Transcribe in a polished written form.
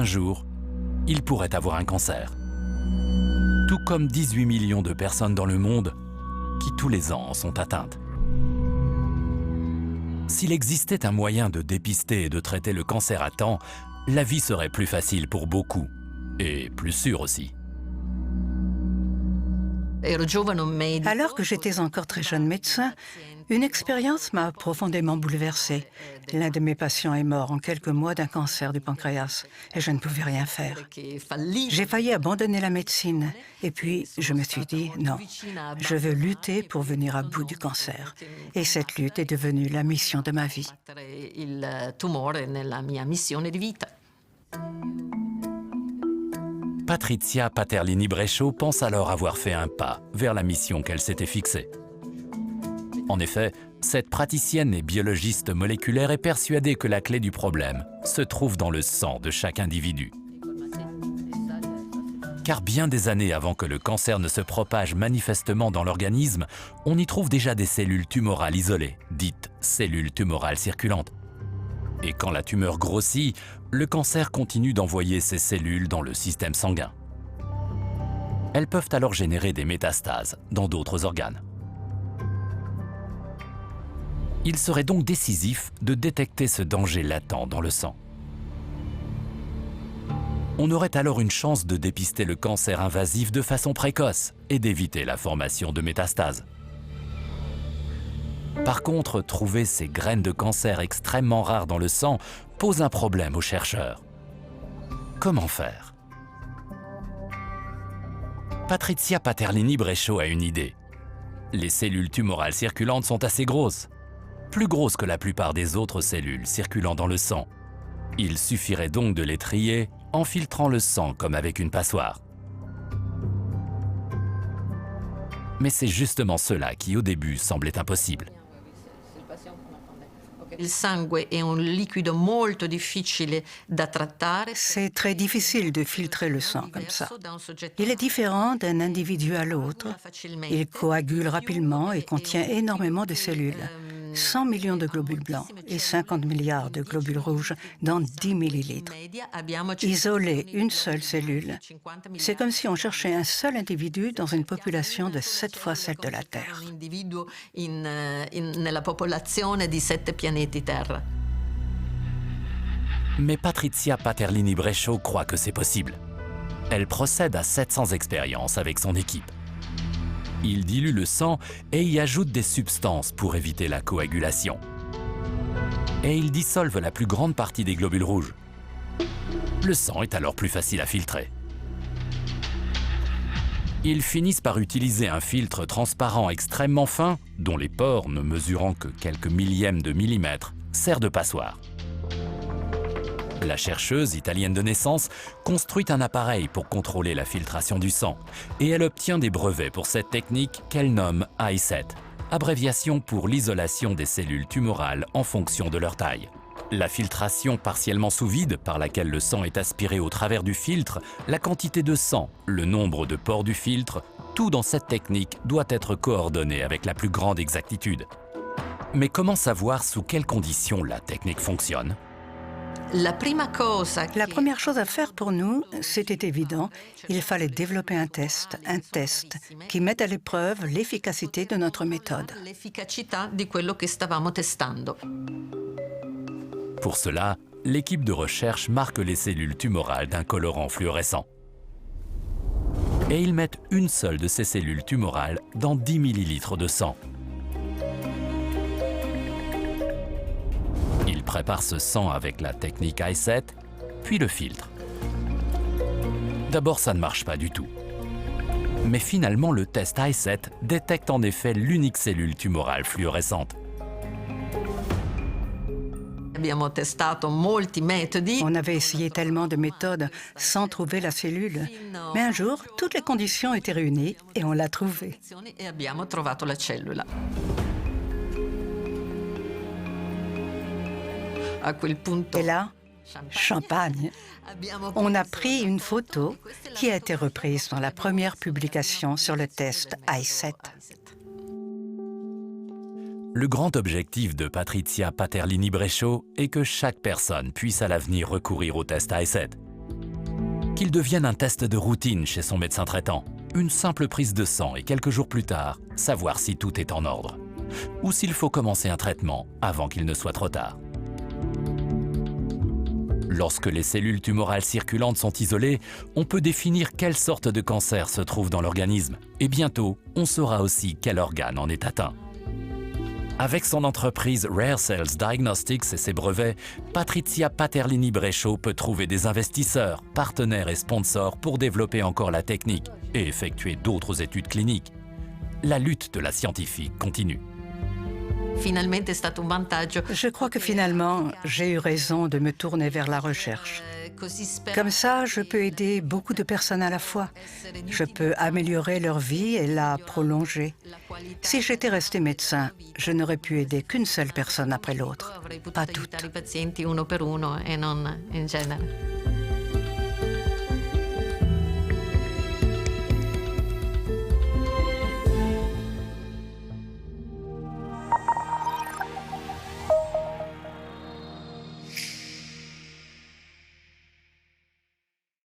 un jour, il pourrait avoir un cancer. Tout comme 18 millions de personnes dans le monde qui tous les ans en sont atteintes. S'il existait un moyen de dépister et de traiter le cancer à temps, la vie serait plus facile pour beaucoup, et plus sûre aussi. Alors que j'étais encore très jeune médecin, une expérience m'a profondément bouleversée. L'un de mes patients est mort en quelques mois d'un cancer du pancréas et je ne pouvais rien faire. J'ai failli abandonner la médecine et puis je me suis dit non, je veux lutter pour venir à bout du cancer. Et cette lutte est devenue la mission de ma vie. Patrizia Paterlini-Bresciot pense alors avoir fait un pas vers la mission qu'elle s'était fixée. En effet, cette praticienne et biologiste moléculaire est persuadée que la clé du problème se trouve dans le sang de chaque individu. Car bien des années avant que le cancer ne se propage manifestement dans l'organisme, on y trouve déjà des cellules tumorales isolées, dites cellules tumorales circulantes. Et quand la tumeur grossit, le cancer continue d'envoyer ces cellules dans le système sanguin. Elles peuvent alors générer des métastases dans d'autres organes. Il serait donc décisif de détecter ce danger latent dans le sang. On aurait alors une chance de dépister le cancer invasif de façon précoce et d'éviter la formation de métastases. Par contre, trouver ces graines de cancer extrêmement rares dans le sang pose un problème aux chercheurs. Comment faire? Patrizia Paterlini-Bresciot a une idée. Les cellules tumorales circulantes sont assez grosses, plus grosses que la plupart des autres cellules circulant dans le sang. Il suffirait donc de les trier en filtrant le sang comme avec une passoire. Mais c'est justement cela qui au début semblait impossible. C'est très difficile de filtrer le sang comme ça. Il est différent d'un individu à l'autre. Il coagule rapidement et contient énormément de cellules. 100 millions de globules blancs et 50 milliards de globules rouges dans 10 millilitres. Isoler une seule cellule, c'est comme si on cherchait un seul individu dans une population de 7 fois celle de la Terre. Mais Patrizia Paterlini-Bresciot croit que c'est possible. Elle procède à 700 expériences avec son équipe. Il dilue le sang et y ajoute des substances pour éviter la coagulation. Et il dissolve la plus grande partie des globules rouges. Le sang est alors plus facile à filtrer. Ils finissent par utiliser un filtre transparent extrêmement fin, dont les pores, ne mesurant que quelques millièmes de millimètre, sert de passoire. La chercheuse, italienne de naissance, construit un appareil pour contrôler la filtration du sang et elle obtient des brevets pour cette technique qu'elle nomme I7, abréviation pour l'isolation des cellules tumorales en fonction de leur taille. La filtration partiellement sous vide, par laquelle le sang est aspiré au travers du filtre, la quantité de sang, le nombre de pores du filtre, tout dans cette technique doit être coordonné avec la plus grande exactitude. Mais comment savoir sous quelles conditions la technique fonctionne ? La première chose à faire pour nous, c'était évident, il fallait développer un test qui mette à l'épreuve l'efficacité de notre méthode. Pour cela, l'équipe de recherche marque les cellules tumorales d'un colorant fluorescent. Et ils mettent une seule de ces cellules tumorales dans 10 millilitres de sang. Ils préparent ce sang avec la technique I7, puis le filtre. D'abord, ça ne marche pas du tout. Mais finalement, le test I7 détecte en effet l'unique cellule tumorale fluorescente. On avait essayé tellement de méthodes sans trouver la cellule. Mais un jour, toutes les conditions étaient réunies et on l'a trouvée. Et là, champagne. On a pris une photo qui a été reprise dans la première publication sur le test I7. Le grand objectif de Patrizia Paterlini-Bresciot est que chaque personne puisse à l'avenir recourir au test I7. qu'il devienne un test de routine chez son médecin traitant. Une simple prise de sang et quelques jours plus tard, savoir si tout est en ordre. Ou s'il faut commencer un traitement avant qu'il ne soit trop tard. Lorsque les cellules tumorales circulantes sont isolées, on peut définir quelle sorte de cancer se trouve dans l'organisme. Et bientôt, on saura aussi quel organe en est atteint. Avec son entreprise Rare Cells Diagnostics et ses brevets, Patrizia Paterlini-Brescio peut trouver des investisseurs, partenaires et sponsors pour développer encore la technique et effectuer d'autres études cliniques. La lutte de la scientifique continue. Je crois que finalement, j'ai eu raison de me tourner vers la recherche. Comme ça, je peux aider beaucoup de personnes à la fois. Je peux améliorer leur vie et la prolonger. Si j'étais resté médecin, je n'aurais pu aider qu'une seule personne après l'autre, pas toutes.